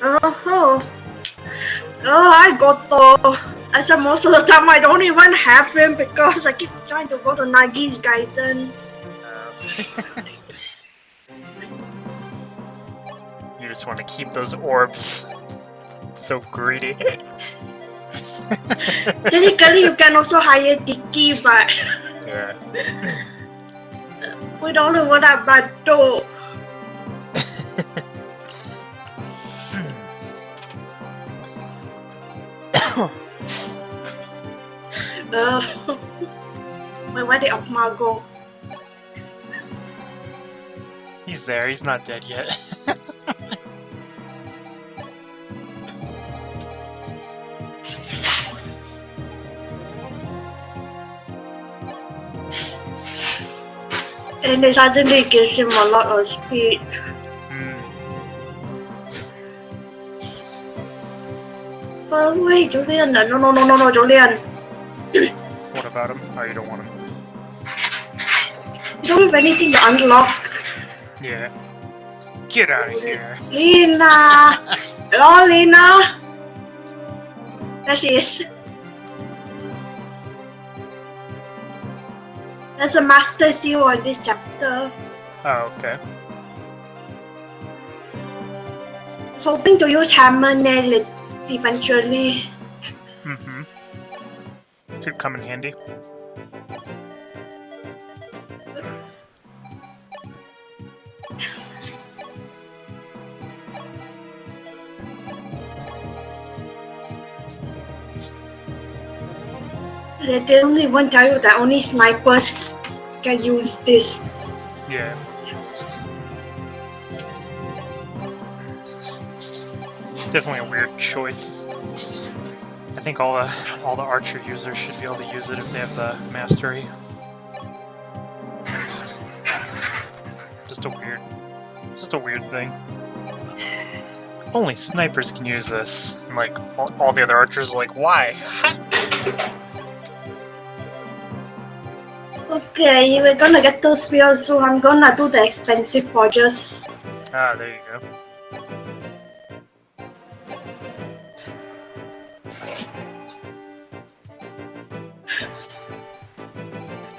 Hello. Oh, I got the. I said most of the time I don't even have him because I keep trying to go to Nagi's Gaiden. You just want to keep those orbs. So greedy. Technically, you can also hire Dicky, but Yeah. we don't know what that bad though. Where did Akma go? He's there, he's not dead yet. And it suddenly gives him a lot of speed. Oh wait, Julian! No, Julian! What about him? Oh, you don't want him. You don't have anything to unlock. Yeah. Get out of here. Lena! Hello, Lena! There she is. There's a master seal on this chapter. Oh, okay. I was hoping to use hammer nail eventually. Mm-hmm. Could come in handy. They only won't tell you that only snipers can use this. Yeah. Definitely a weird choice. I think all the archer users should be able to use it if they have the mastery. Just a weird thing. Only snipers can use this, and like all the other archers are like, why? Okay, we're gonna get those spears, so I'm gonna do the expensive forges. Ah, there you go.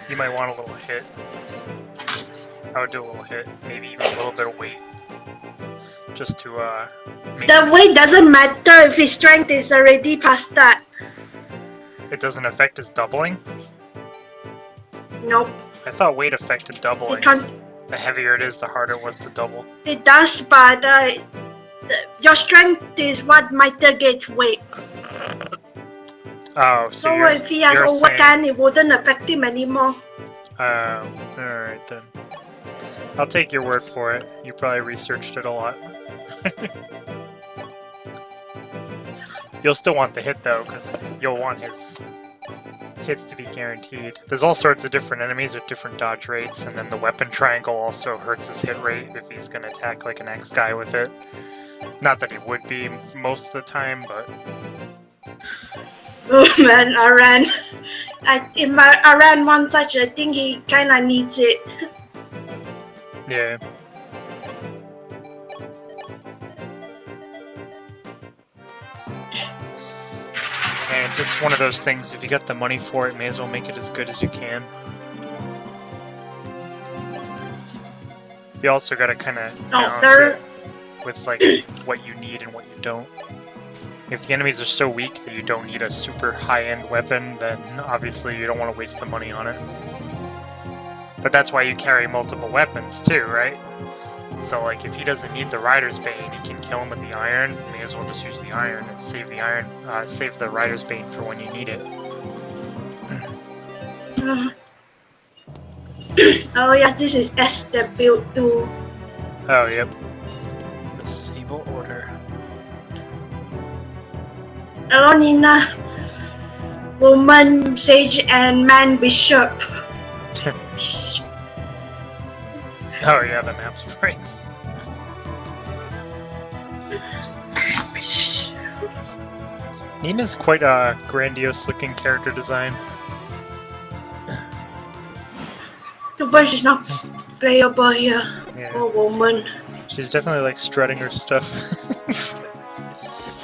You might want a little hit. I would do a little hit, maybe even a little bit of weight. Just to, The weight doesn't matter if his strength is already past that. It doesn't affect his doubling? Nope. I thought weight affected doubling. It can't. The heavier it is, the harder it was to double. It does, but your strength is what mitigates weight. Oh, So if he has over 10, it wouldn't affect him anymore. Alright then. I'll take your word for it. You probably researched it a lot. You'll still want the hit though, because you'll want his hits to be guaranteed. There's all sorts of different enemies with different dodge rates, and then the weapon triangle also hurts his hit rate if he's going to attack like an X guy with it. Not that he would be most of the time, but... Oh man, Aran wants such a thing, he kinda needs it. Yeah. And just one of those things, if you got the money for it, may as well make it as good as you can. You also gotta kinda balance it with like what you need and what you don't. If the enemies are so weak that you don't need a super high-end weapon, then obviously you don't want to waste the money on it. But that's why you carry multiple weapons too, right? So like if he doesn't need the Rider's Bane, he can kill him with the iron. You may as well just use the iron and save the iron, save the Rider's Bane for when you need it. Oh yes, this is Esther build too. Oh yep. The Sable Order. Hello Nina. Woman Sage and Man Bishop. Oh yeah, the map's right. Nina's quite a grandiose looking character design. Too bad she's not playable here. Yeah. Poor woman. She's definitely like strutting her stuff.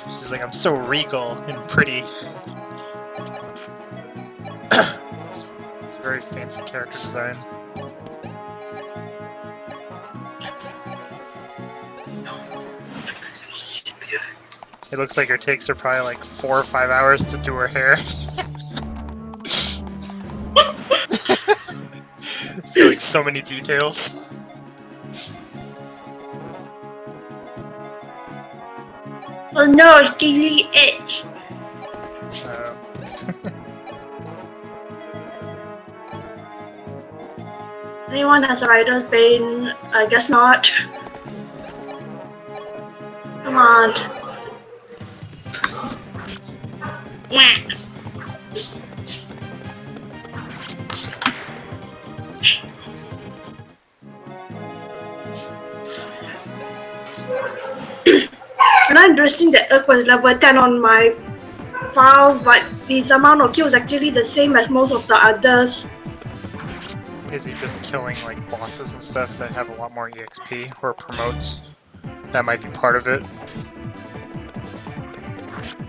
She's like, I'm so regal and pretty. It's a very fancy character design. It looks like it takes her probably like 4 or 5 hours to do her hair. It's got like so many details. Oh no, scaly edge. Anyone has a rider's bane? I guess not. Come on. Yeah. Not interesting that Urk was level 10 on my file, but this amount of kills is actually the same as most of the others. Is he just killing like bosses and stuff that have a lot more EXP or promotes? That might be part of it.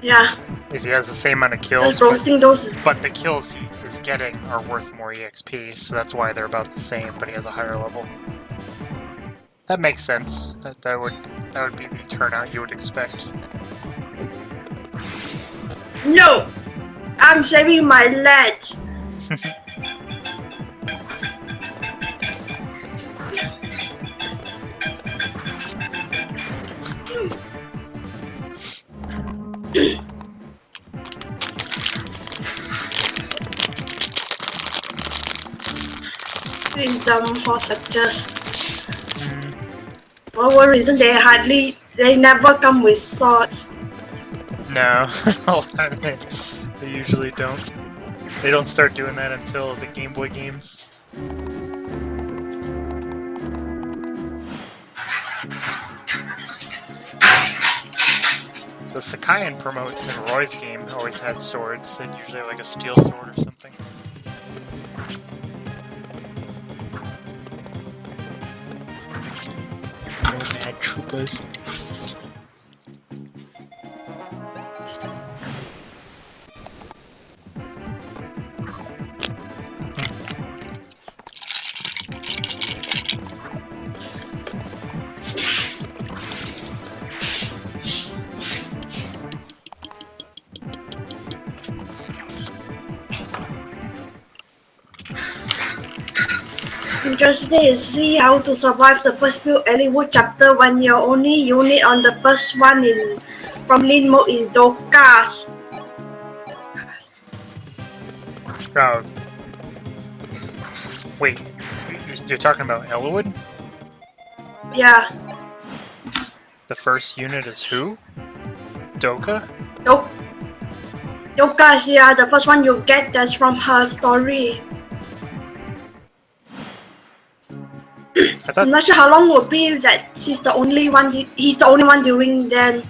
Yeah. If he has the same amount of kills, Just roasting those. but the kills he is getting are worth more EXP, so that's why they're about the same, but he has a higher level. That makes sense. That would be the turnout you would expect. No! I'm saving my ledge. These dumb horse sectors. For what reason they never come with swords. No, they usually don't. They don't start doing that until the Game Boy games. The Sakayan promotes in Roy's game always had swords. They'd usually have like a steel sword or something. Mad troopers. Interesting is see how to survive the first few Hollywood chapter when your only unit on the first one in from lead mode is Dokas. Oh. Wait, you're talking about Elwood? Yeah. The first unit is who? Doka? Dokas, yeah, the first one you get that's from her story. I'm not sure how long it will be that he's the only one during then.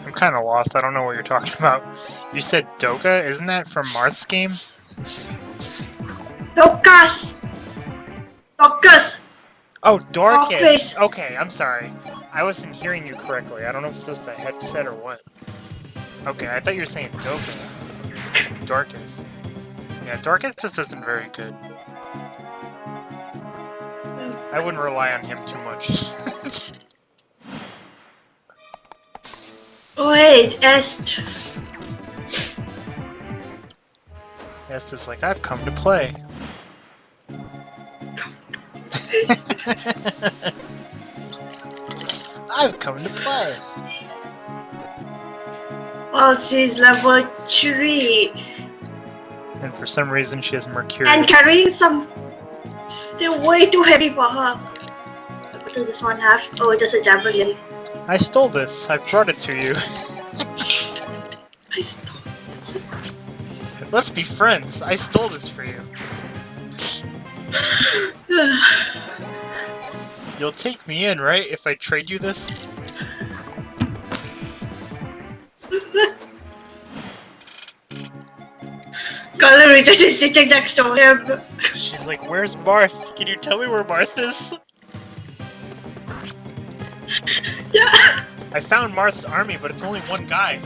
I'm kind of lost. I don't know what you're talking about. You said Doka? Isn't that from Marth's game? Dokas! Oh, Dorcas! Dorcas. Okay, I'm sorry. I wasn't hearing you correctly. I don't know if it's just a headset or what. Okay, I thought you were saying Doka. Dorcas. Yeah, Dorcas just isn't very good. I wouldn't rely on him too much. Wait, Est. Est is like, I've come to play. I've come to play. Well, she's level 3. And for some reason she has Mercurius. And carrying some... Still way too heavy for her. What does this one have? Oh, just a javelin. I stole this. I brought it to you. I stole... Let's be friends. I stole this for you. You'll take me in, right, if I trade you this? Gallery just sitting next to him. She's like, where's Marth? Can you tell me where Marth is? Yeah. I found Marth's army, but it's only one guy.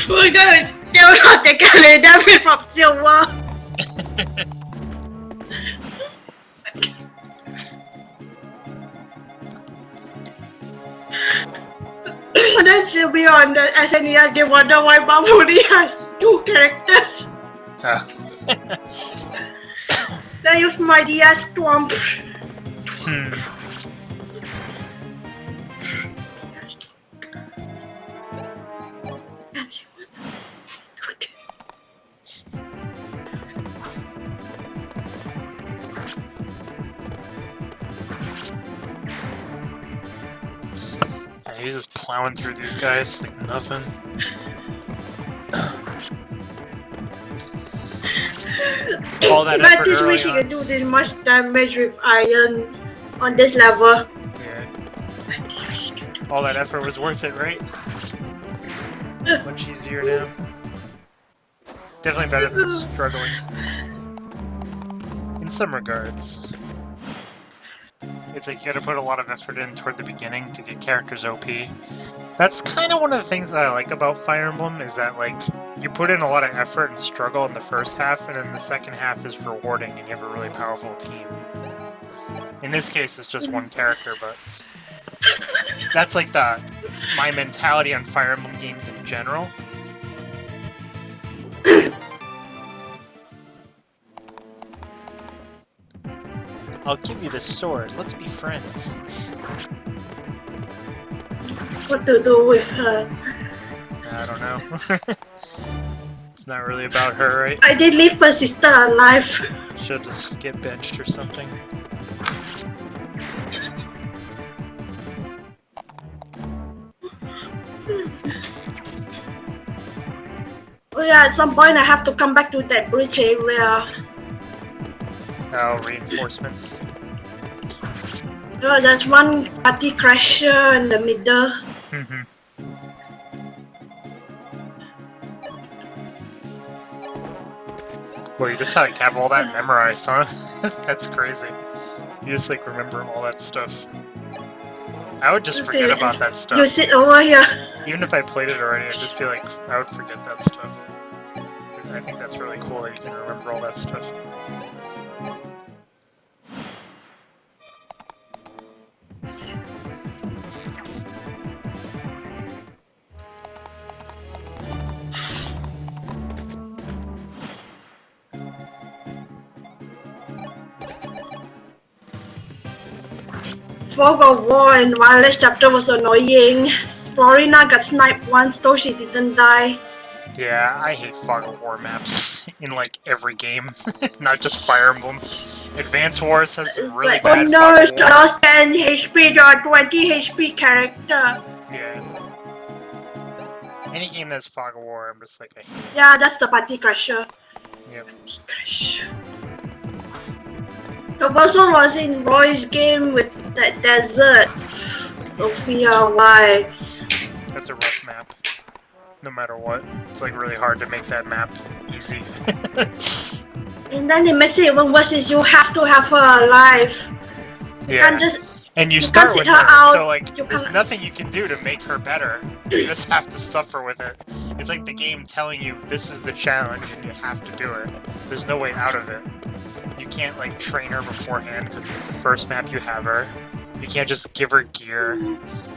We're gonna still not take a David from Silver. And then she'll be on the SNES. They wonder why Babuli has 2 characters. They use my DS Swamp. He's just plowing through these guys like nothing. All that But this way she can do this much damage with iron on this level. Yeah. All that effort was worth it, right? Much easier now. Definitely better than struggling. In some regards. It's like you gotta put a lot of effort in toward the beginning to get characters OP. That's kind of one of the things that I like about Fire Emblem, is that like you put in a lot of effort and struggle in the first half, and then the second half is rewarding and you have a really powerful team. In this case, it's just one character, but that's like my mentality on Fire Emblem games in general. I'll give you this sword. Let's be friends. What to do with her? I don't know. It's not really about her, right? I did leave her sister alive. She'll just get benched or something. Oh yeah, at some point I have to come back to that bridge area. Oh, reinforcements. Oh, there's one party crasher in the middle. Well, you just like have all that memorized, huh? That's crazy. You just like remember all that stuff. I would just forget about that stuff. You sit over here. Even if I played it already, I'd just feel like I would forget that stuff. I think that's really cool that you can remember all that stuff. Fog of War in Wireless chapter was annoying. Florina got sniped once, though she didn't die. Yeah, I hate Fog of War maps in like every game, not just Fire Emblem. Advance Wars has some really bad no, Fog of War. lost 10 HP or 20 HP character. Yeah. Any game that's Fog of War, I'm just like, I hate it. Yeah, that's the Party Crasher. Yep. Party Crasher. The person was in Roy's game with that desert. Sophia, why? That's a rough map. No matter what. It's like really hard to make that map easy. And then it makes it even worse is you have to have her alive. You can't just... And you start with her her, out, so like, you there's can't- nothing you can do to make her better. You just have to suffer with it. It's like the game telling you this is the challenge and you have to do it. There's no way out of it. You can't like train her beforehand because it's the first map you have her. You can't just give her gear.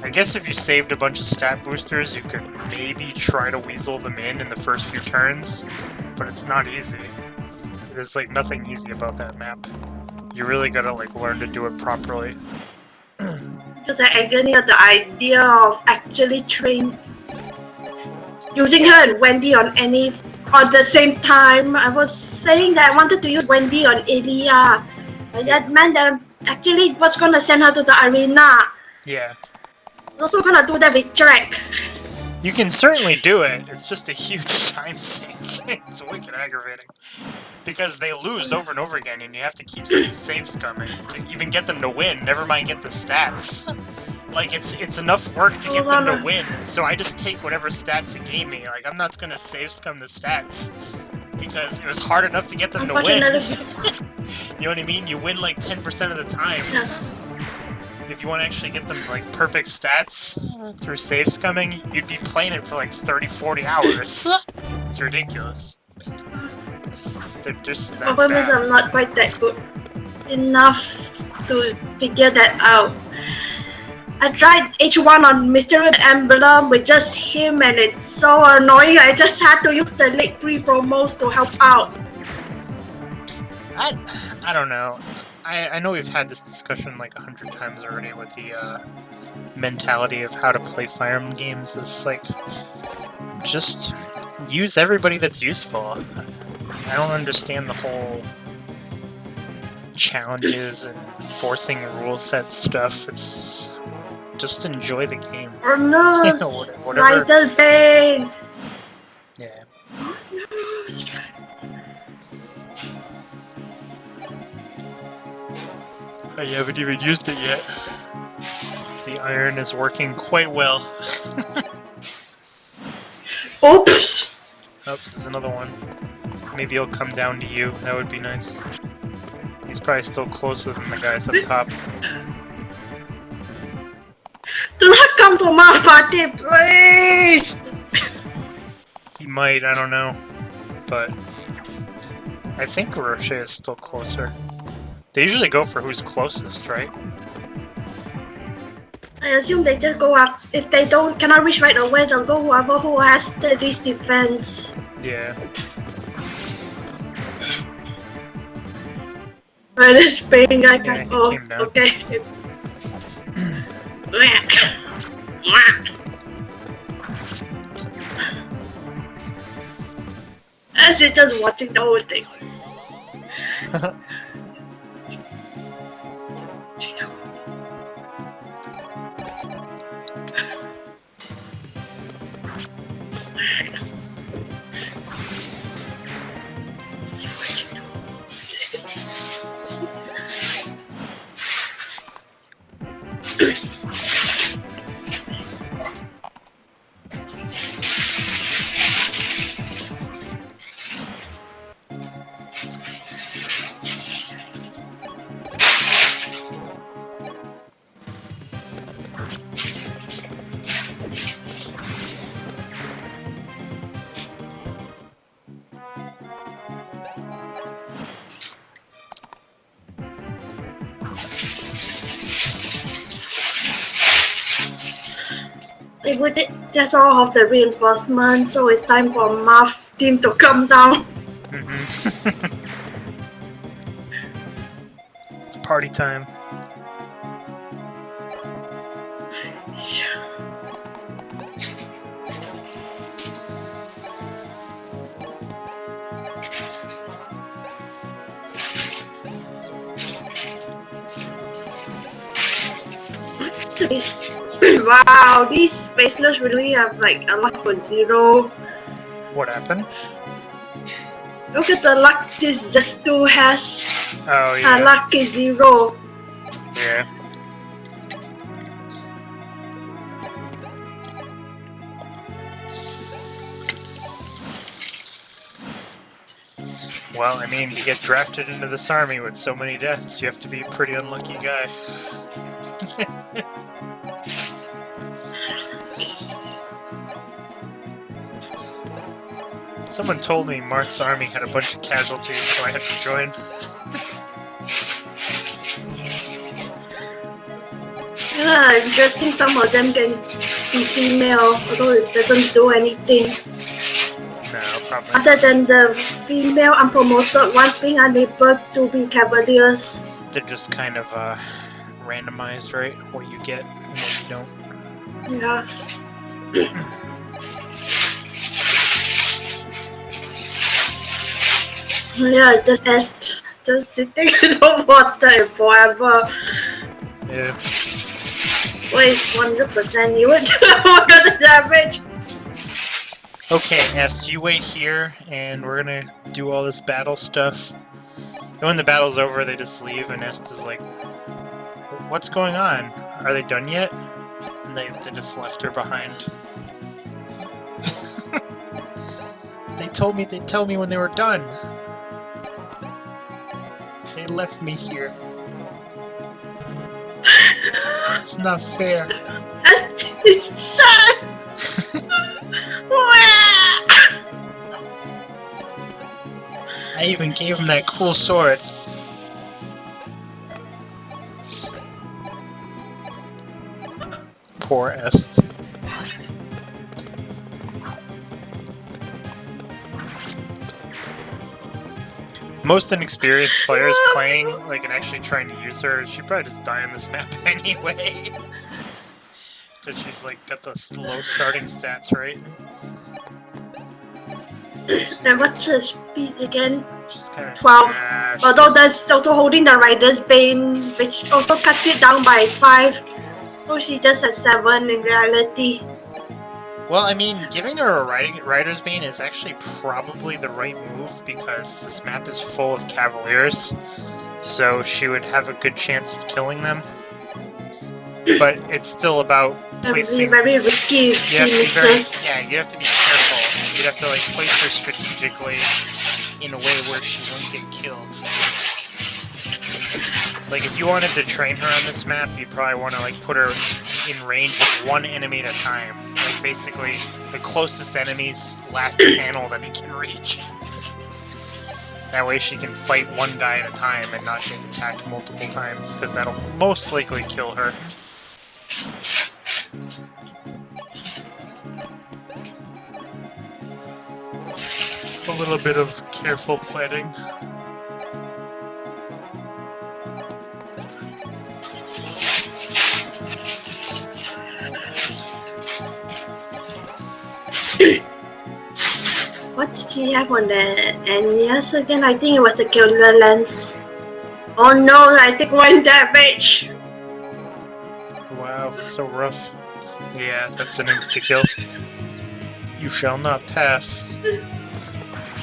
I guess if you saved a bunch of stat boosters, you could maybe try to weasel them in the first few turns, but it's not easy. There's like nothing easy about that map. You really gotta like learn to do it properly. The agony of the idea of actually using her and Wendy on any at the same time, I was saying that I wanted to use Wendy on Elia. And that meant that I actually was gonna send her to the arena. Yeah. I was also gonna do that with Drake. You can certainly do it. It's just a huge time sink. It's wicked aggravating. Because they lose over and over again, and you have to keep saves coming to even get them to win. Never mind get the stats. Like, it's enough work to get them to win, so I just take whatever stats it gave me. Like, I'm not gonna save scum the stats, because it was hard enough to get them to win. You know what I mean? You win like 10% of the time. Yeah. If you want to actually get them like perfect stats through save scumming, you'd be playing it for like 30-40 hours. It's ridiculous. They're just that Problem is I'm not quite that good enough to figure that out. I tried H1 on Mystery Emblem with just him and it's so annoying. I just had to use the late free promos to help out. I don't know. I know we've had this discussion like 100 times already with the mentality of how to play Fire Emblem games. Is like, just use everybody that's useful. I don't understand the whole challenges and forcing rule set stuff. It's just enjoy the game. Or no, you know, whatever. Vital Pain. Yeah. I haven't even used it yet. The iron is working quite well. Oops! Oh, there's another one. Maybe he'll come down to you. That would be nice. He's probably still closer than the guys up top. Do not come to my party, please! He might, I don't know. But I think Roshea is still closer. They usually go for who's closest, right? I assume they just go up. If they cannot reach right away, they'll go whoever who has the least defense. Yeah. Right, this pain guy Yeah, he oh, came down. okay. As it's just watching the whole thing. That's all of the reinforcement, so it's time for Marth team to come down. It's party time. Wow, these faceless really have like a luck for 0. What happened? Look at the luck this Zestu has. Oh, yeah. Luck is 0. Yeah. Well, I mean, to get drafted into this army with so many deaths, you have to be a pretty unlucky guy. Someone told me Marth's army had a bunch of casualties, so I had to join. Yeah, interesting. Some of them can be female, although it doesn't do anything. No, probably. Other than the female unpromoted ones being unable to be cavaliers. They're just kind of randomized, right? What you get and what you don't. Yeah. Yeah, just sitting in the water forever. Yeah. Wait, 100%. You would do more of the damage. Okay, S, you wait here, and we're gonna do all this battle stuff. And when the battle's over, they just leave, and S is like, "What's going on? Are they done yet?" And they just left her behind. They told me they'd tell me when they were done. They left me here. It's not fair. It's sad. I even gave him that cool sword. Poor S. Most inexperienced players playing, like, and actually trying to use her, she'd probably just die on this map anyway. Because she's, like, got those low starting stats, right? And what's her speed again? She's kind of 12. Although that's also holding the Rider's Bane, which also cuts it down by 5. Oh, she just has 7 in reality. Well, I mean, giving her a Rider's Bane is actually probably the right move because this map is full of Cavaliers, so she would have a good chance of killing them. But it's still about placing... very risky if she misses. Yeah, you have to be careful. You'd have to, like, place her strategically in a way where she won't get killed. Like, if you wanted to train her on this map, you'd probably want to, like, put her in range of one enemy at a time. Like, basically, the closest enemy's last panel that he can reach. That way she can fight one guy at a time and not get attacked multiple times, because that'll most likely kill her. A little bit of careful planning. What did she have on the Enias again? I think it was a killer lens. Oh no, I take 1 damage. Wow, so rough. Yeah, that's an insta-kill. You shall not pass.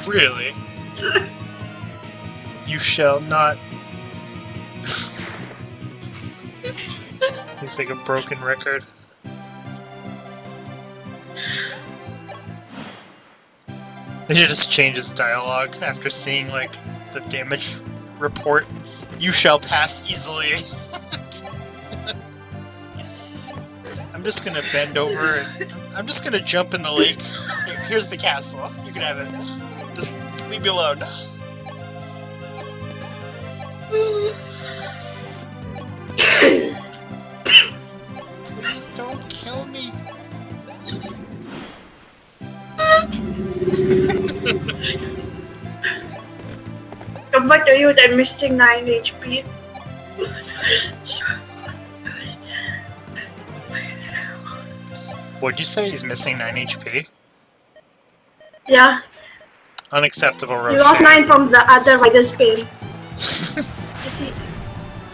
Really? You shall not. It's like a broken record. They should just change his dialogue after seeing, like, the damage report. You shall pass easily. I'm just gonna bend over and I'm just gonna jump in the lake. Here's the castle. You can have it. Just leave me alone. Please don't kill me. Come back to you with I'm missing 9 HP. What'd you say? He's missing 9 HP? Yeah. Unacceptable, Roshea. You lost 9 from the other Rider's Bane. You see?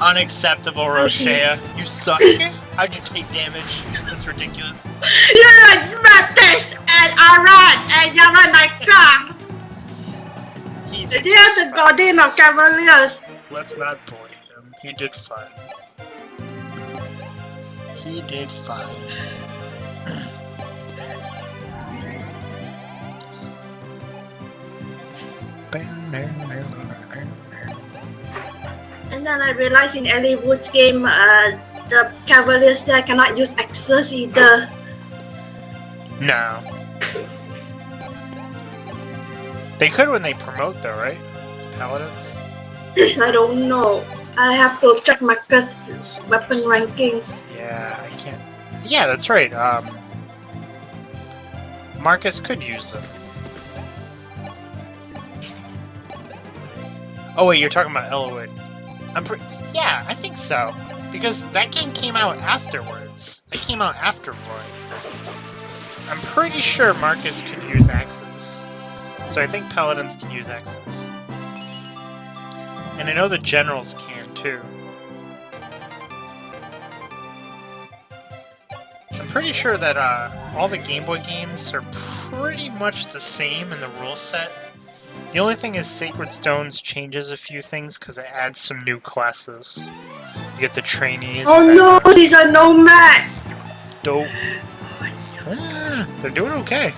Unacceptable, Roshea. You suck. How'd you take damage? That's ridiculous. You're like Matis and Aran and Yamanaka! They are the Guardian of Cavaliers. Let's not bully him. He did fine. He did fine. And then I realized in Ellie Wood's game, the Cavaliers there cannot use axes either. No. They could when they promote though, right? Paladins? I don't know. I have to check Marcus' weapon rankings. Yeah, I can't... Yeah, that's right. Marcus could use them. Oh wait, you're talking about Elwood. Yeah, I think so. Because that game came out afterwards. It came out after Roy. I'm pretty sure Marcus could use axes. So I think Paladins can use axes. And I know the generals can, too. I'm pretty sure that all the Game Boy games are pretty much the same in the rule set. The only thing is Sacred Stones changes a few things because it adds some new classes. You get the trainees. Oh no, these are nomad! Dope. They're doing okay.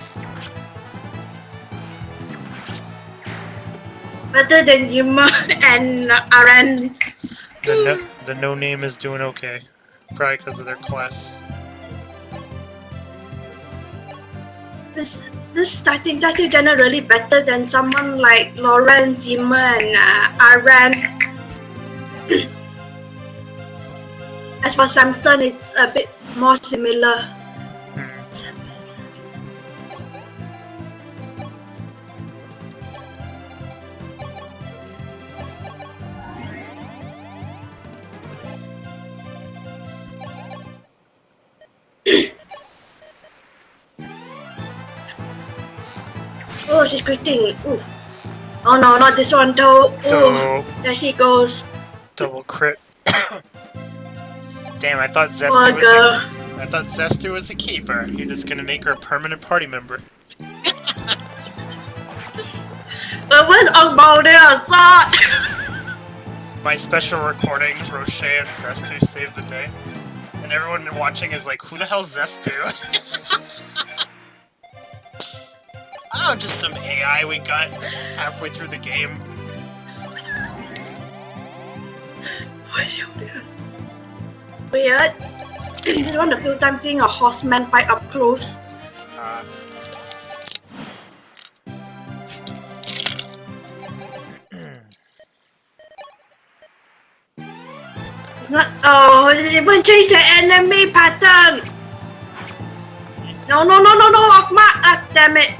Better than Yuma and Aran. The no name is doing okay. Probably because of their class. This starting that's generally better than someone like Lawrence, Yuma, and Aran. As for Samson, it's a bit more similar. Oh, she's critting. Oof. Oh no, not this one though. Oh, there she goes. Double crit. Damn, I thought Zestu was a keeper. You're just gonna make her a permanent party member. What's about there? My special recording, Roshea and Zestu saved the day. And everyone watching is like, who the hell's Zestu? Oh, just some AI we got halfway through the game. What's this? Weird. This is one of the few times seeing a horseman fight up close. It's not. Oh, they didn't change the enemy pattern. No, Akma. Damn it.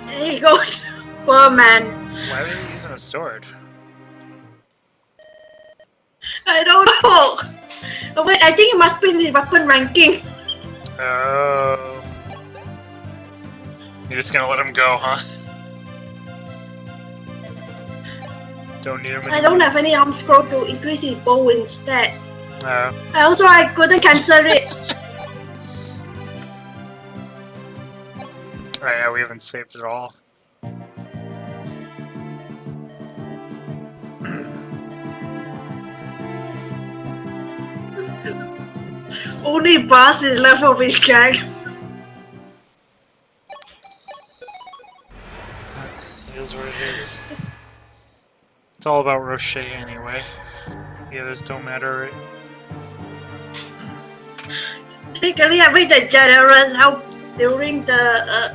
There he goes. Poor man. Why was he using a sword? I don't know. Oh, wait, I think it must be in the weapon ranking. Oh. You're just gonna let him go, huh? Don't need him anymore. I don't have any arm scroll to increase his bow instead. I couldn't cancel it. Oh yeah, we haven't saved it all. Only boss is left of his gang. It is what it is. It's all about Roshea anyway. The others don't matter, right? Basically, having the generals help during the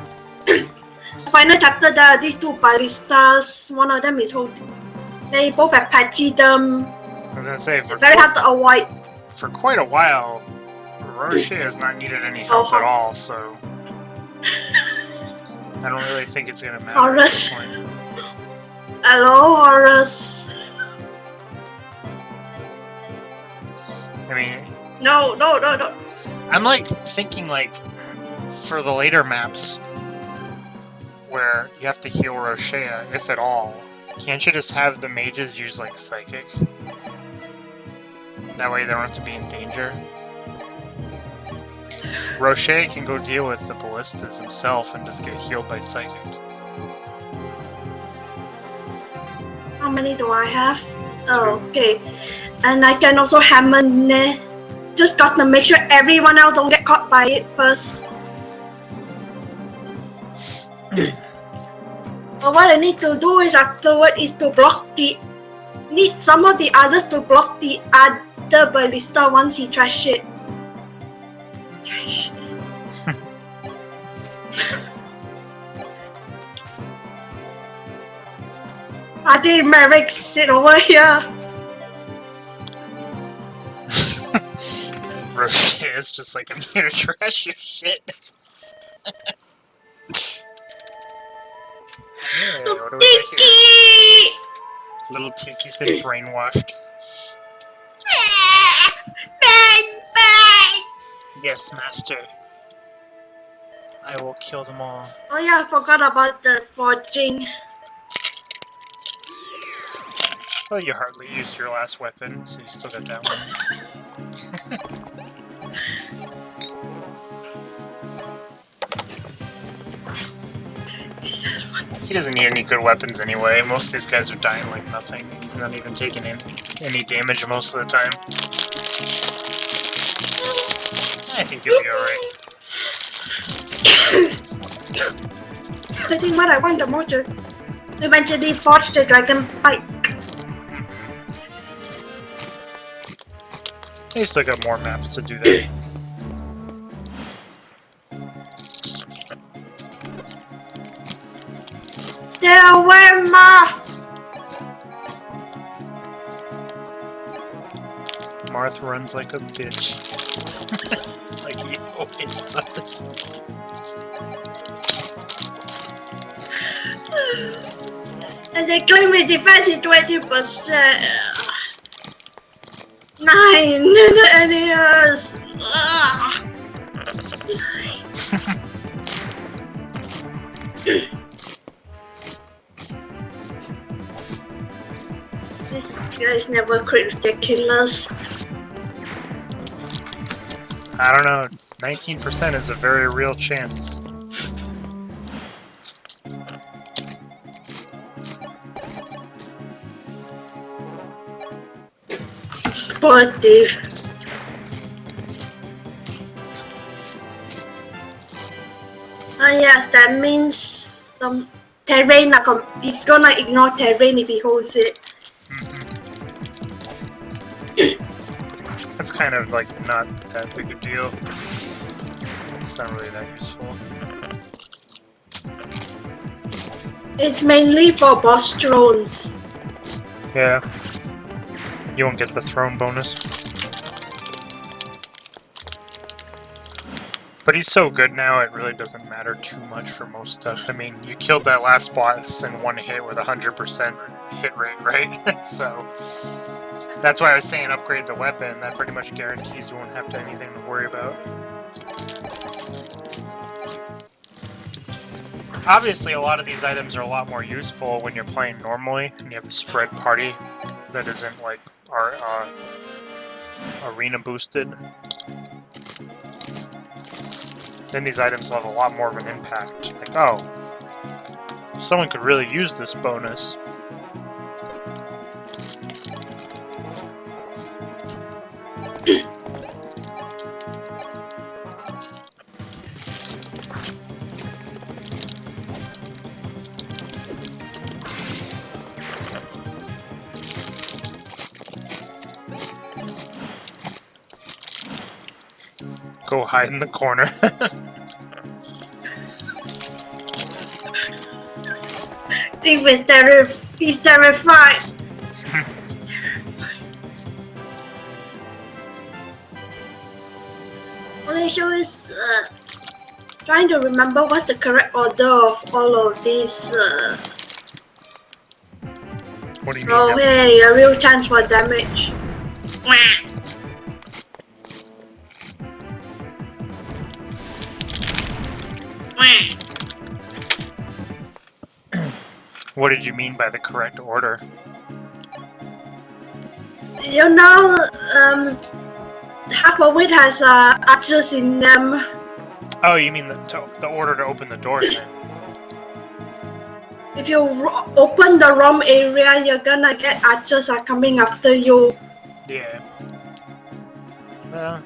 final chapter. These two ballistas, one of them is holding. They both have patchy them. I was gonna say, very hard to avoid. For quite a while, Roshea has not needed any help at all, so I don't really think it's gonna matter at this point. Hello, Horus. I mean, no. I'm like thinking like for the later maps where you have to heal Roshea, if at all, can't you just have the mages use like psychic? That way they don't have to be in danger. Roshea can go deal with the ballistas himself and just get healed by psychic. How many do I have? Oh, okay. And I can also hammer ne. Just got to make sure everyone else don't get caught by it first. So what I need to do is afterward is to need some of the others to block the other ballista once he trash it. Trash. I think Merrick sit over here. Roshea is just like, I'm here to trash your shit. Hey, what do we got here? Little Tiki's been brainwashed. Yes, master. I will kill them all. Oh yeah, I forgot about the forging. Well, you hardly used your last weapon, so you still got that one. He doesn't need any good weapons anyway. Most of these guys are dying like nothing. He's not even taking any damage most of the time. I think you'll be alright. I think what I want the most to eventually forge the dragon pike. You still got more maps to do that. Stay away, Marth! Marth runs like a bitch. Like he always does. And they claim my defense is 20%. 9 NES. This guy's never ridiculous. I don't know. 19% is a very real chance. Poor Dave. Yes, that means some terrain. He's gonna ignore terrain if he holds it. That's kind of like not that big a deal. It's not really that useful. It's mainly for boss drones. Yeah. You won't get the throne bonus. But he's so good now, it really doesn't matter too much for most stuff. I mean, you killed that last boss in one hit with 100% hit rate, right? So, that's why I was saying upgrade the weapon. That pretty much guarantees you won't have anything to worry about. Obviously, a lot of these items are a lot more useful when you're playing normally, and you have a spread party that isn't, like, arena boosted. Then these items will have a lot more of an impact. Like, oh, someone could really use this bonus. Go hide in the corner. Steve is he's terrified. Alicia is trying to remember what's the correct order of all of these. What do you mean? Oh, hey, a real chance for damage. What did you mean by the correct order? You know, half of it has archers in them. Oh, you mean the order to open the door then? If you open the wrong area, you're gonna get archers are coming after you. Yeah. Well,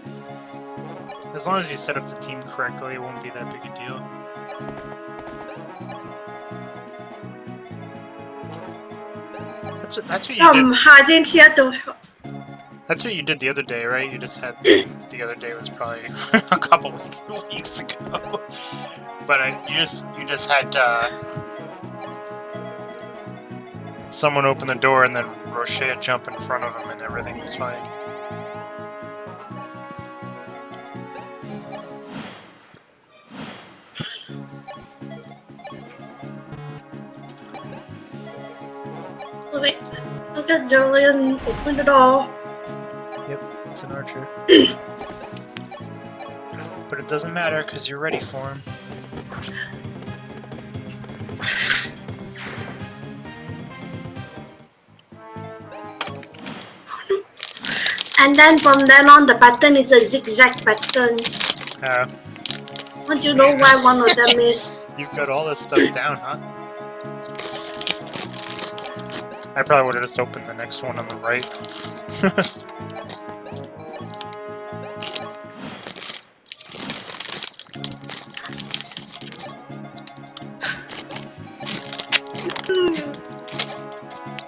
as long as you set up the team correctly, it won't be that big a deal. That's what you did. Hiding here to help. That's what you did the other day, right? You just had the other day was probably a couple weeks ago. But you just had someone open the door and then Roshea jump in front of him and everything was fine. Wait, look at Julian open the door. Yep, it's an archer. But it doesn't matter because you're ready for him. And then from then on, the pattern is a zigzag pattern. Once you know why one of them is. You've got all this stuff down, huh? I probably would have just opened the next one on the right.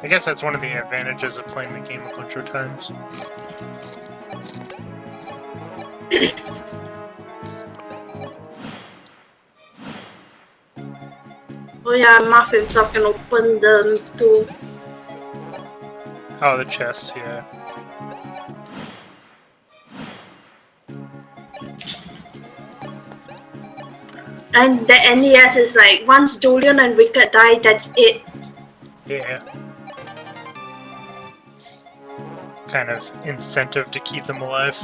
I guess that's one of the advantages of playing the game a bunch of times. Oh yeah, Marth himself can open them too. Oh, the chests, yeah. And the NES is like, once Julian and Wicked die, that's it. Yeah. Kind of incentive to keep them alive.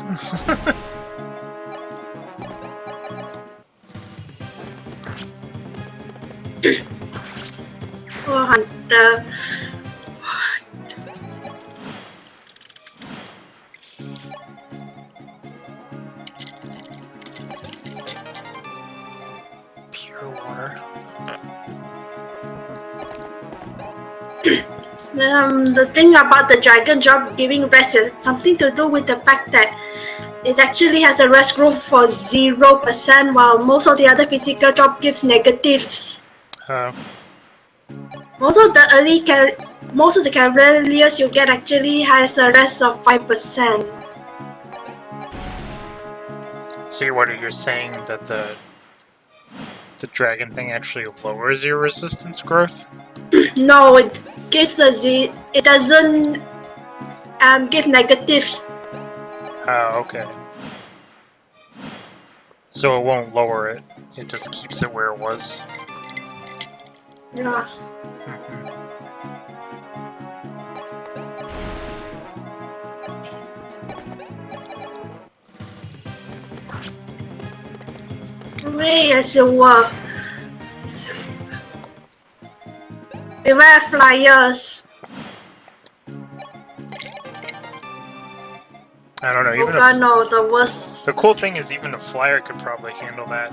Oh, Hunter. Pure water. The thing about the dragon job giving rest is something to do with the fact that it actually has a rest growth for 0%, while most of the other physical job gives negatives. Most of the cavaliers you get actually has a rest of 5%. So what are you saying that the dragon thing actually lowers your resistance growth? No, it gives it doesn't give negatives. Oh, okay. So it won't lower it, it just keeps it where it was. Yeah. Yes, you were. Beware flyers. I don't know, even the worst. The cool thing is even a flyer could probably handle that,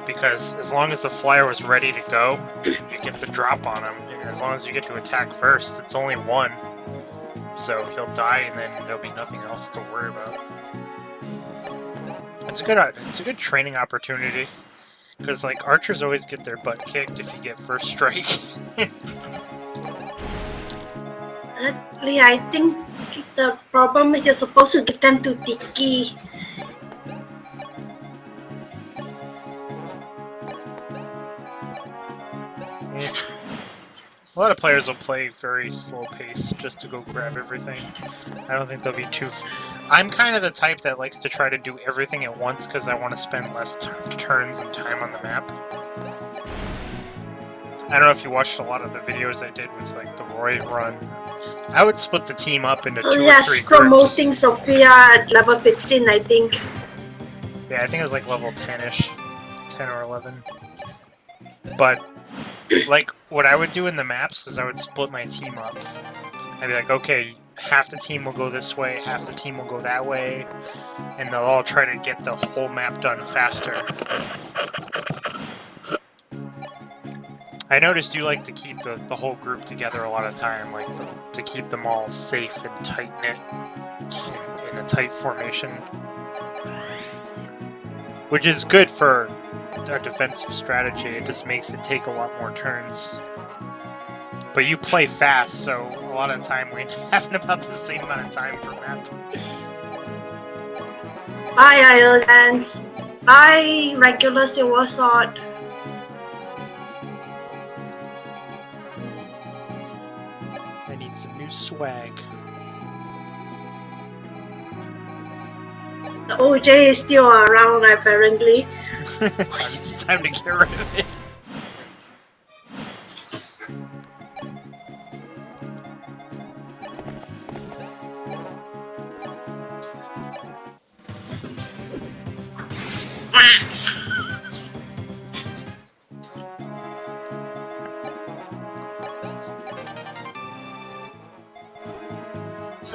because as long as the flyer was ready to go, you get the drop on him. And as long as you get to attack first, it's only one. So he'll die and then there'll be nothing else to worry about. It's a good training opportunity. Because, like, archers always get their butt kicked if you get first strike. I think the problem is you're supposed to give them to Tiki. Yeah. A lot of players will play very slow pace just to go grab everything. I don't think they'll be too... I'm kind of the type that likes to try to do everything at once because I want to spend less turns and time on the map. I don't know if you watched a lot of the videos I did with like the Roy run. I would split the team up into 2 or 3 groups. Promoting Sophia at level 15, I think. Yeah, I think it was like level 10-ish. 10 or 11. But, like, what I would do in the maps is I would split my team up. I'd be like, okay, half the team will go this way, half the team will go that way, and they'll all try to get the whole map done faster. I noticed you like to keep the whole group together a lot of time, like to keep them all safe and tight-knit in a tight formation. Which is good for a defensive strategy, it just makes it take a lot more turns. But you play fast, so a lot of the time we end up having about the same amount of time per map. Bye, Islands. Bye, regular Silver Sword. I need some new swag. The OJ is still around, apparently. Time to get rid of it.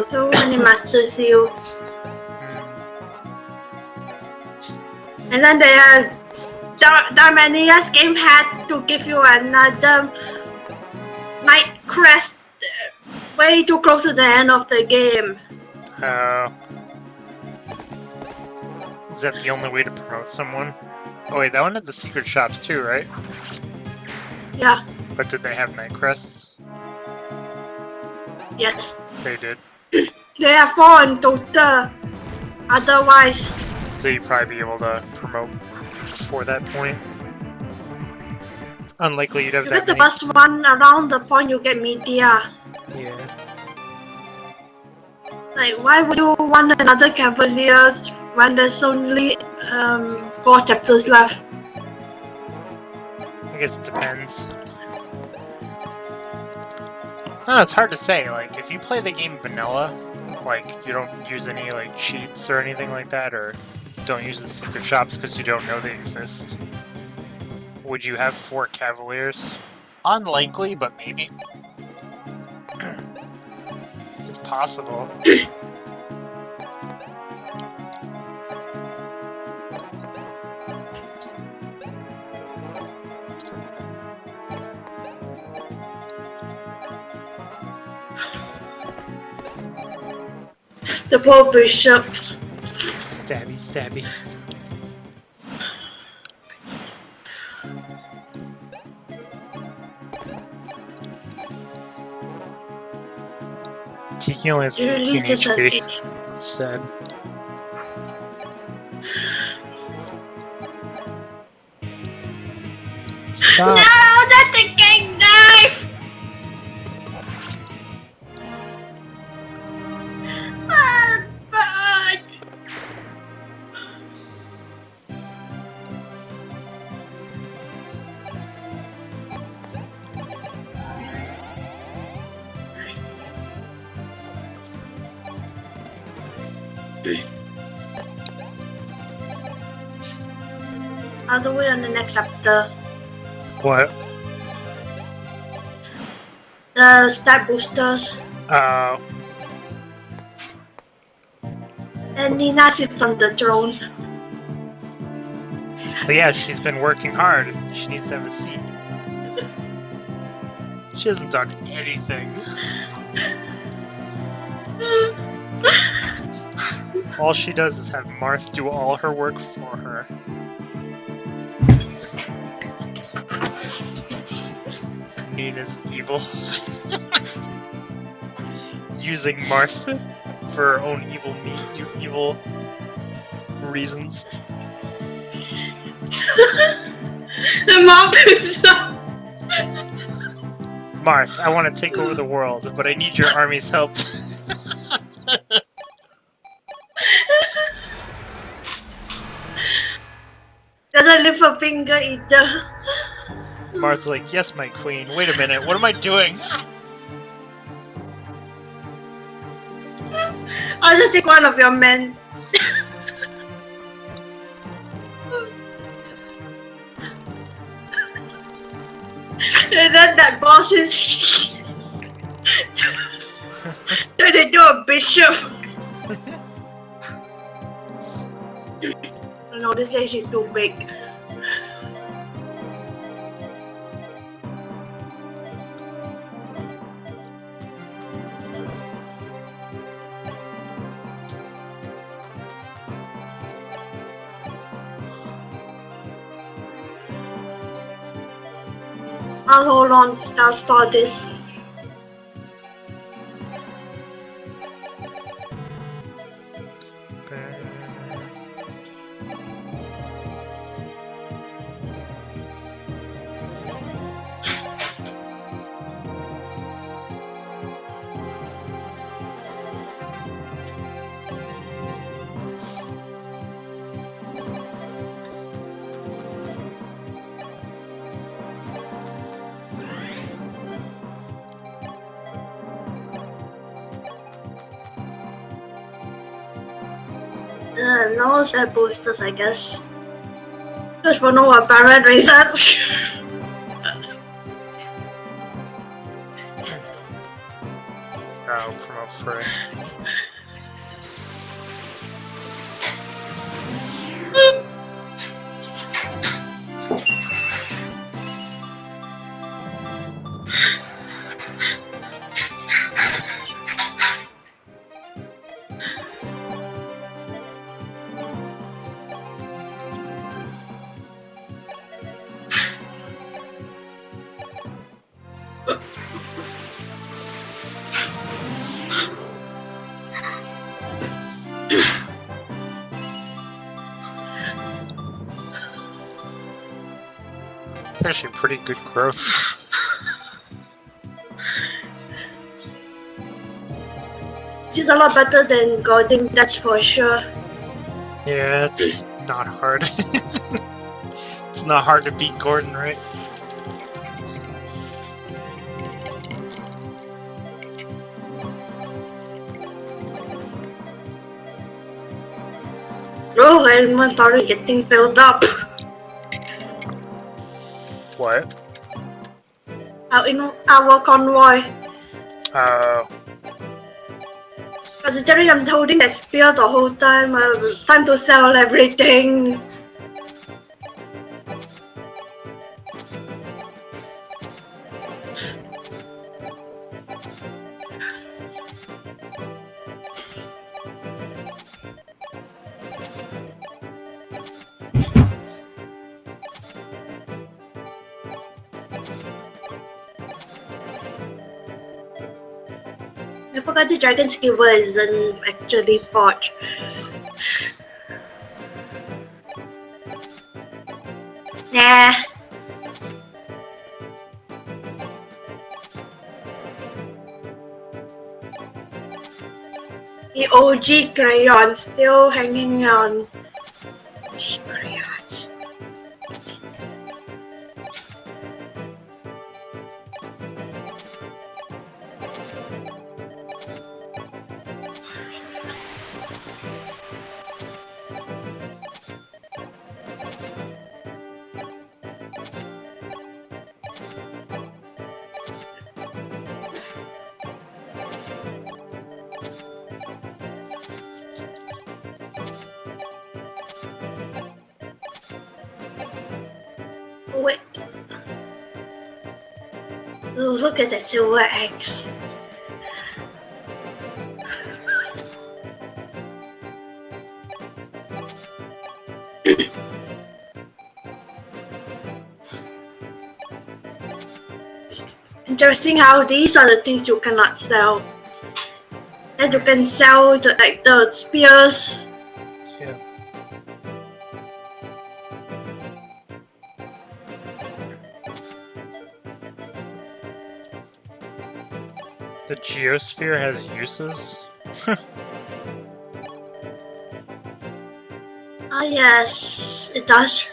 Too many Master Seal. And then they are Darmania's game had to give you another night crest way too close to the end of the game. Is that the only way to promote someone? Oh wait, that one had the secret shops too, right? Yeah. But did they have night crests? Yes. They did. They are 4 in total. Otherwise. So you'd probably be able to promote before that point. It's unlikely you'd have You that get the many. first one around the point you get media. Yeah. Like, why would you want another Cavaliers when there's only 4 chapters left? I guess it depends. No, it's hard to say. Like, if you play the game vanilla, like, you don't use any, like, cheats or anything like that, or don't use the secret shops because you don't know they exist, would you have 4 Cavaliers? Unlikely, but maybe. It's possible. The poor bishops. Stabby, stabby. Tiki only has 18 HP. It's sad. Stop. No, not the king knife! Oh, God. All the way on the next chapter. What? The stat boosters. And Nina sits on the throne. But yeah, she's been working hard. She needs to have a seat. She hasn't done anything. All she does is have Marth do all her work for her. Nina's evil. Using Marth for her own evil reasons. The mom is up. Marth, I want to take over the world, but I need your army's help. Doesn't lift a finger either. Marth's like, yes, my queen. Wait a minute, what am I doing? I'll just take one of your men. And then that boss is trying to do a bishop. No, this age is too big. I'll hold on, I'll start this. No set boosters, I guess. Just for no apparent reason. I'll promote for it. It's actually pretty good growth. She's a lot better than Golding, that's for sure. Yeah, it's not hard. It's not hard to beat Gordon, right? Oh, inventory getting filled up. What? Our convoy. Considering I'm holding that spear the whole time, time to sell everything. I forgot the dragon skewer isn't actually forged. Nah. The OG crayon still hanging on. OG crayons. Wait. Oh, look at that silver axe. Interesting how these are the things you cannot sell. And you can sell the spears. Yeah. The geosphere has uses? Ah yes, it does.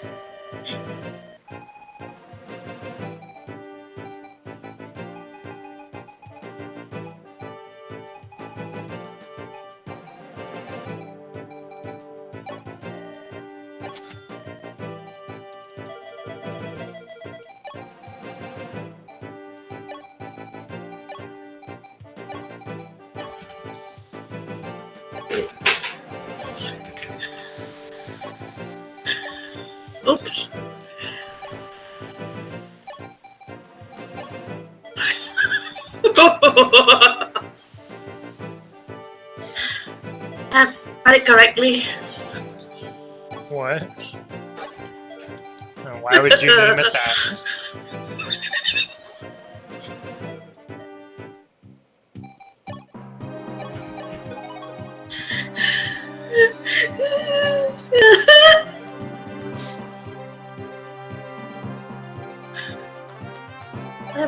Oops. I got it correctly. What? Why would you name it that?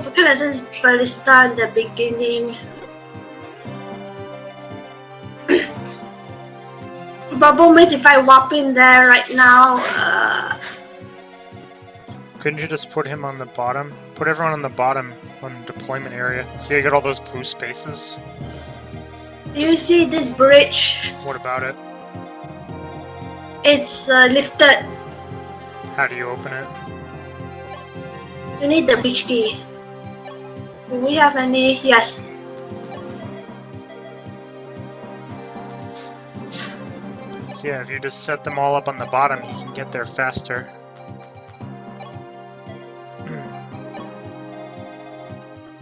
Because I did ballista in the beginning. Bubble means if I warp in there right now, Couldn't you just put him on the bottom? Put everyone on the bottom on the deployment area. See, I got all those blue spaces. do you see this bridge? What about it? It's lifted. How do you open it? You need the bridge key. Do we have any? Yes. So yeah, if you just set them all up on the bottom, you can get there faster.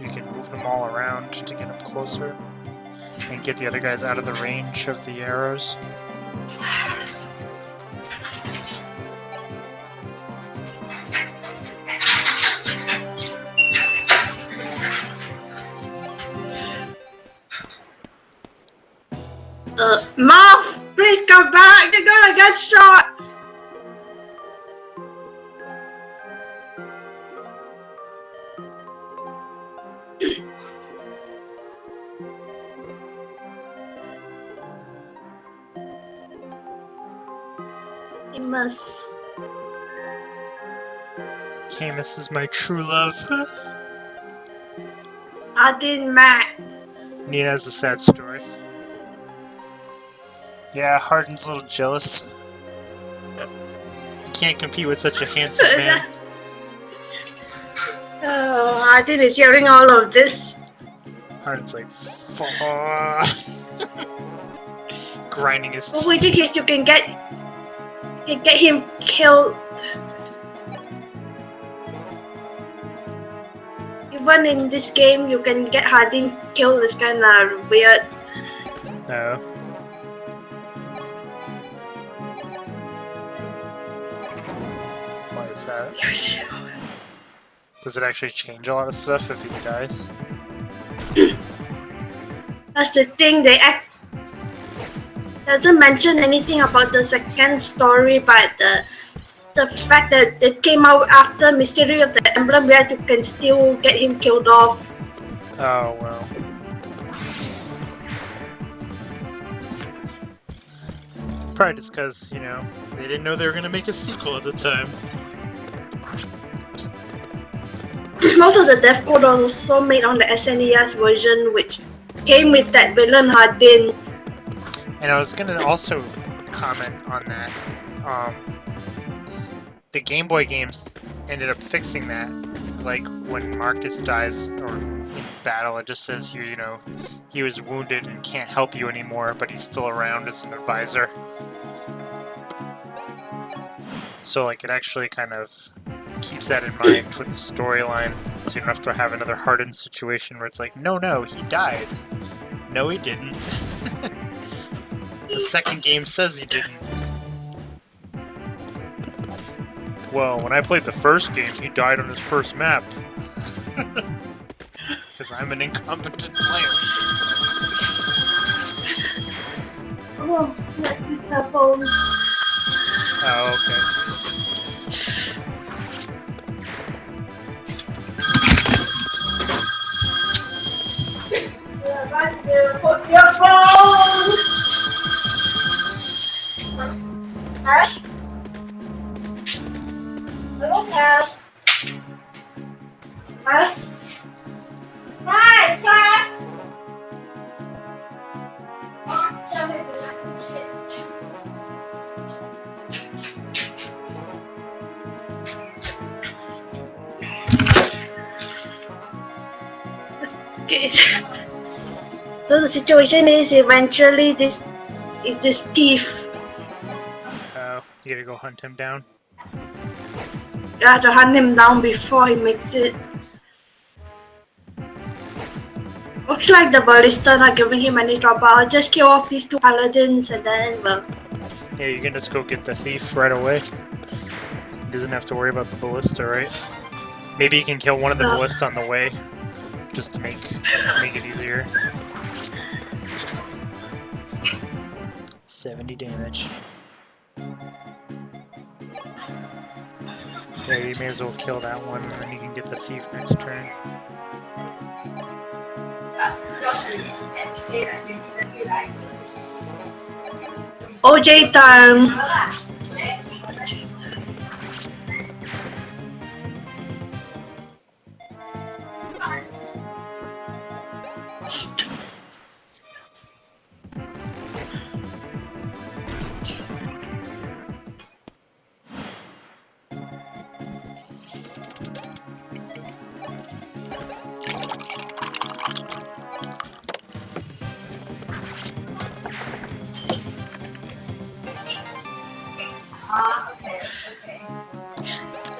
You can move them all around to get up closer and get the other guys out of the range of the arrows. Marth, please come back! You're gonna get shot! Camus. Camus is my true love. I didn't Matt. Nina has a sad story. Yeah, Hardin's a little jealous. He can't compete with such a handsome man. Oh, Hardin is hearing all of this. Hardin's like, grinding his teeth. But we think you can get him killed. Even in this game, you can get Hardin killed. It's kind of weird. No. Why is that? Does it actually change a lot of stuff if he dies? That's the thing. Doesn't mention anything about the second story, but the fact that it came out after Mystery of the Emblem, where you can still get him killed off. Oh well. Probably just because, you know, they didn't know they were gonna make a sequel at the time. Most of the death code was also made on the SNES version, which came with that villain Hardin. And I was gonna also comment on that. The Game Boy games ended up fixing that. Like when Marcus dies or in battle, it just says you know, he was wounded and can't help you anymore, but he's still around as an advisor. So like it actually kind of keeps that in mind with the storyline, so you don't have to have another hardened situation where it's like, no, he died. No, he didn't. The second game says he didn't. Well, when I played the first game, he died on his first map. Because I'm an incompetent player. Oh, let me tap on. Oh, okay. Put your phone! Ash? Hello, Cass. Ash? Hi, Cass! Okay. So the situation is eventually this thief. Oh, you gotta go hunt him down? You have to hunt him down before he makes it. Looks like the ballista not giving him any trouble. I'll just kill off these two paladins and then, well... Yeah, you can just go get the thief right away. He doesn't have to worry about the ballista, right? Maybe you can kill one of the ballista on the way, just to make it easier. 70 damage. Yeah, you may as well kill that one, and then you can get the thief next turn. OJ time!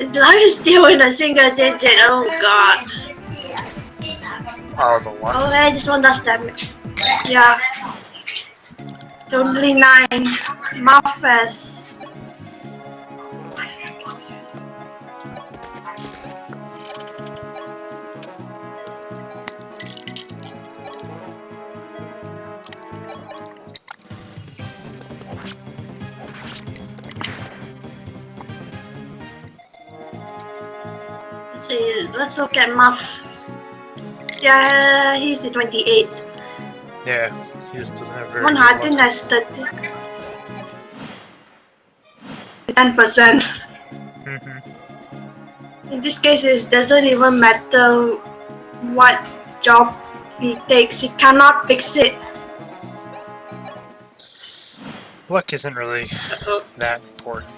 His life is still in a single digit. Oh god. Oh, the one? Okay, this one does damage. Yeah. It's only 9. Marth. Let's look at Marth. Yeah, he's the 28. Yeah, he just doesn't have very One good Harden luck. has 30. 10%. In this case, it doesn't even matter what job he takes. He cannot fix it. Luck isn't really that important.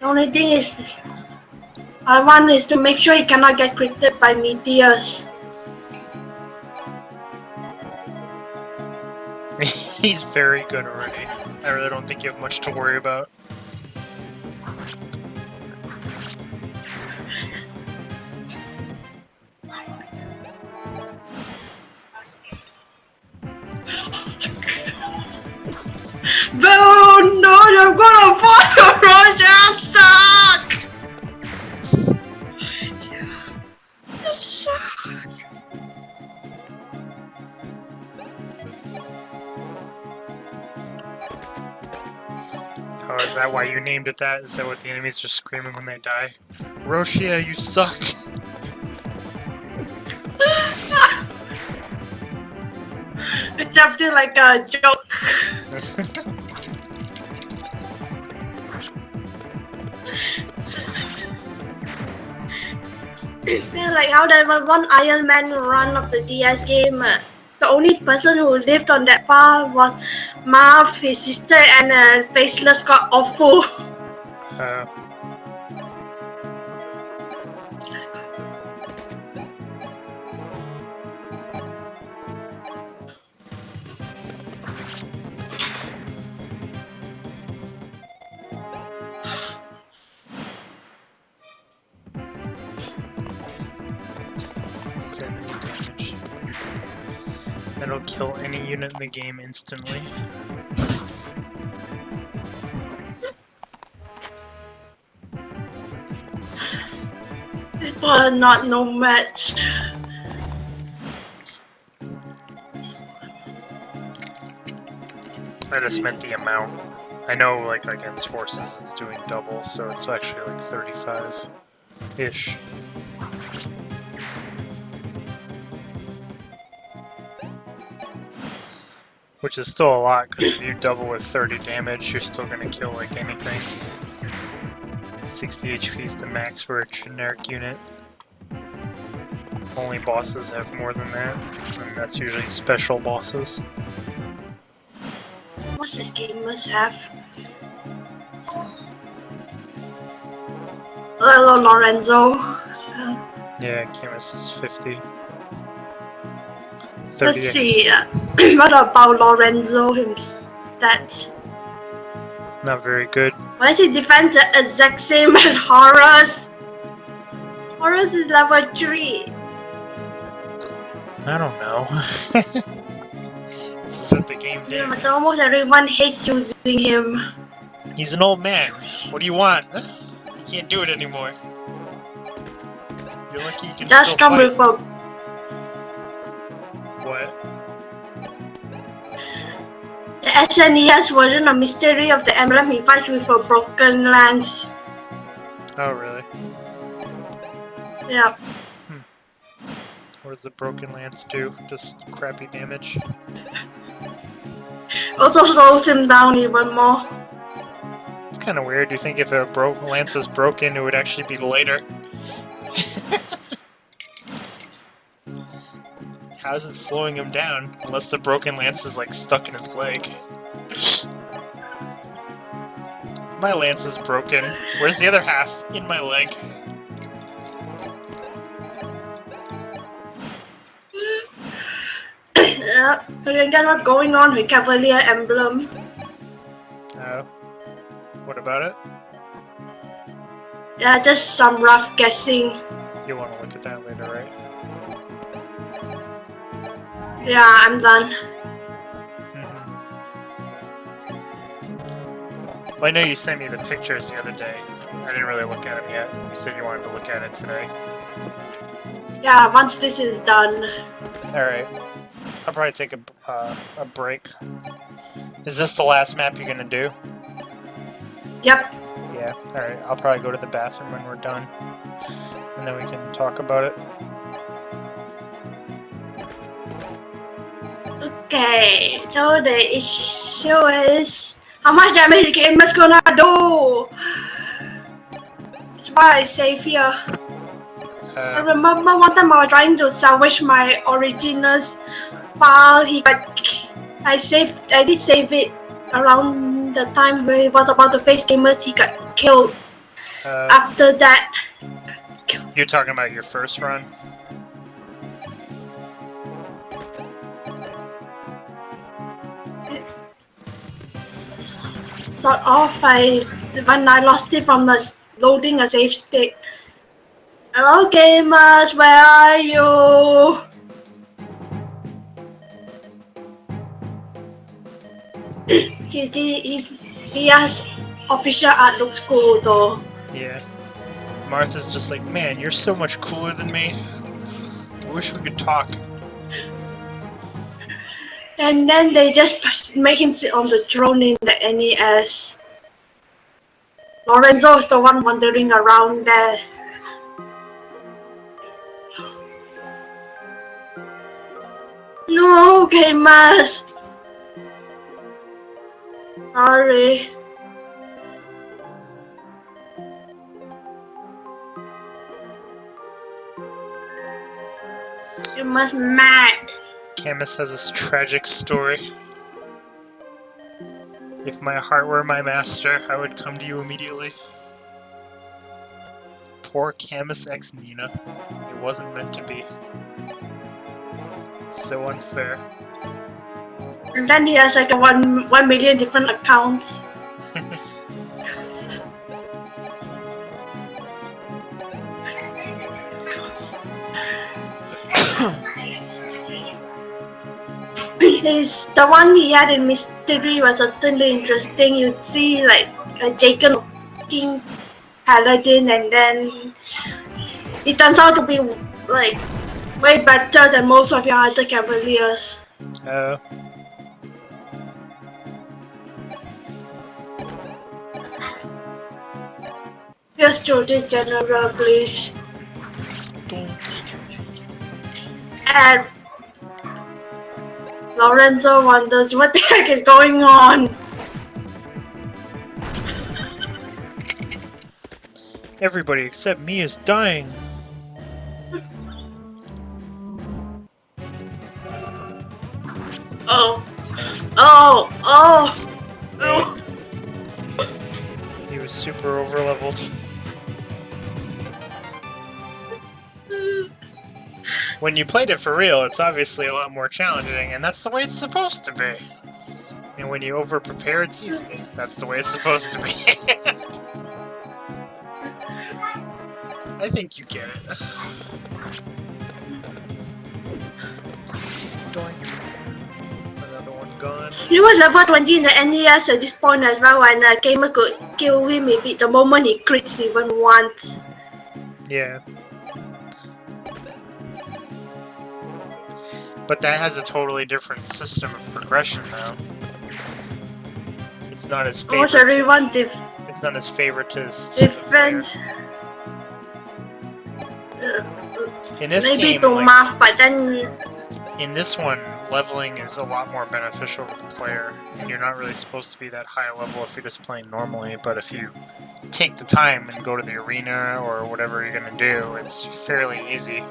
The only thing is, I want is to make sure he cannot get critted by meteors. He's very good already. I really don't think you have much to worry about. Oh no, I'm gonna fall to Roshea, suck! Oh, is that why you named it that? Is that what the enemies are screaming when they die? Roshea, you suck! It's something like a joke. Yeah, like how there was one Iron Man run of the DS game. The only person who lived on that part was Marth, his sister, and Faceless got awful. Damage. That'll kill any unit in the game instantly. People are not no match. I just meant the amount. I know, like, against horses it's doing double, so it's actually like 35-ish. Which is still a lot, because if you double with 30 damage, you're still going to kill like anything. 60 HP is the max for a generic unit. Only bosses have more than that, and that's usually special bosses. What this game must have? Hello, Lorenzo. Yeah, Camus is 50. Let's see. What about Lorenzo? His stats? Not very good. Why is he defense the exact same as Horus? Horus is level 3. I don't know. This is what the game did. Yeah, but almost everyone hates using him. He's an old man. What do you want? You can't do it anymore. You're lucky you can Just still come fight. with a... What? The SNES version of Mystery of the Emblem, he fights with a broken lance. Oh, really? Yeah. What does the broken lance do? Just crappy damage? Also slows him down even more. It's kind of weird. Do you think if a lance was broken, it would actually be lighter? How's it slowing him down? Unless the broken lance is like stuck in his leg. My lance is broken. Where's the other half? In my leg. Yeah, you can guess what's going on with Cavalier Emblem. What about it? Yeah, just some rough guessing. You want to look at that later, right? Yeah, I'm done. Well, I know you sent me the pictures the other day. I didn't really look at them yet. You said you wanted to look at it today. Yeah, once this is done. Alright. I'll probably take a break. Is this the last map you're gonna do? Yep. Yeah, alright. I'll probably go to the bathroom when we're done. And then we can talk about it. Okay, so the issue is how much damage the game is gonna do. That's why I save here. I remember one time I was trying to salvage my originals file. I did save it around the time where he was about to face gamers. He got killed. After that. You're talking about your first run? Sort of. When I lost it from the loading a save state. Hello gamers, where are you? He has official art, looks cool though. Yeah. Marth is just like, man, you're so much cooler than me. I wish we could talk. And then they just make him sit on the throne in the NES. Lorenzo is the one wandering around there. No, gamers! Sorry. You must mad. Camus has this tragic story. If my heart were my master, I would come to you immediately. Poor Camus X Nina. It wasn't meant to be. So unfair. And then he has like a 1 million different accounts. The one he had in Mystery was certainly interesting. You'd see like a Jacob King Paladin, and then it turns out to be like way better than most of your other Cavaliers. Just show this general, please. And Lorenzo wonders what the heck is going on. Everybody except me is dying. Oh. He was super over-leveled. When you played it for real, it's obviously a lot more challenging, and that's the way it's supposed to be. And when you over-prepare, it's easy. That's the way it's supposed to be. I think you get it. Doink. Another one gone. He was level 20 in the NES at this point as well, and a gamer could kill him if the moment he crits even once. Yeah. But that has a totally different system of progression now. It's not as favorite. Almost everyone it's not as favorite to defense. In this maybe game, to like, Marth, but then in this one, leveling is a lot more beneficial to the player, and you're not really supposed to be that high level if you're just playing normally. But if you take the time and go to the arena or whatever you're gonna do, it's fairly easy.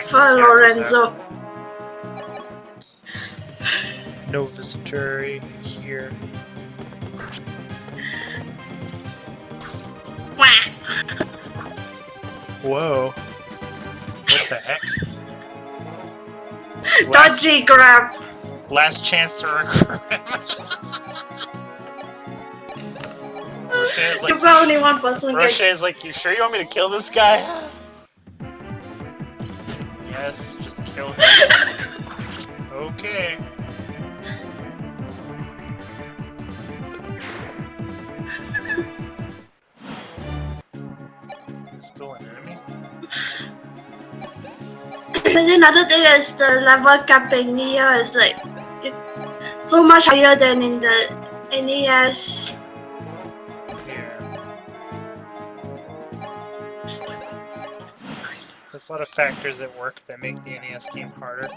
For Lorenzo. No visitor here. Whoa. What the heck? Dodgy grab. Last chance to recruit. Roshea's like, You're only one person. Roshea's like, you sure you want me to kill this guy? Yes, just kill him. Okay. There's still an enemy? Another thing is the level capping here is like so much higher than in the NES. Yeah. There's a lot of factors at work that make the NES game harder.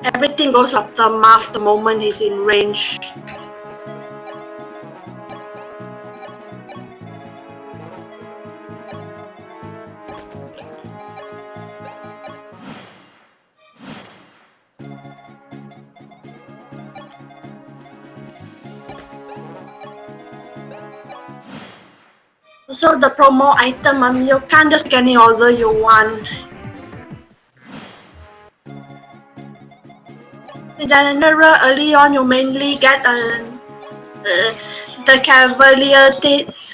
Everything goes up the Marth the moment he's in range. So the promo item, you can't just pick any order you want. In general, early on you mainly get the Cavalier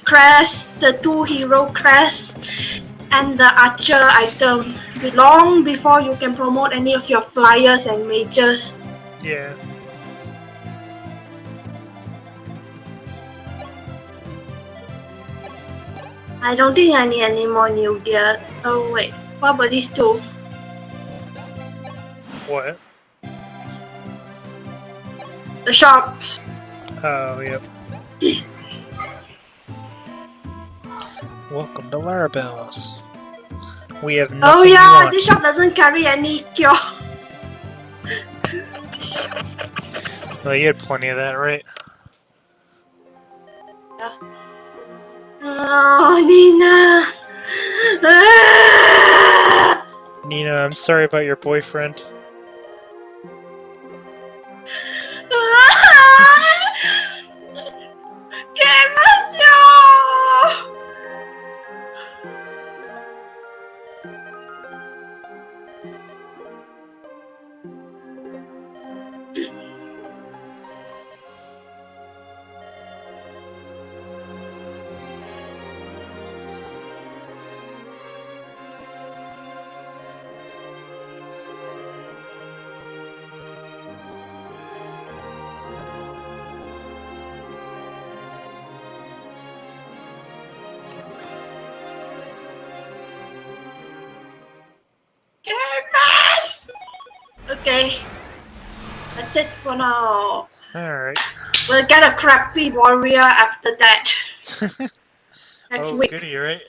crest, the 2 hero crest, and the Archer item. Long before you can promote any of your flyers and mages. Yeah. I don't think I need any more new gear. Oh wait, what about these two? What? The shops. Oh, yep. Welcome to Larabelle's. We have nothing. Oh yeah, this shop doesn't carry any cure. Well, you had plenty of that, right? Yeah. Oh, Nina. Nina, I'm sorry about your boyfriend. Okay, that's it for now. Alright. We'll get a crappy warrior after that. Next week. Goody, right?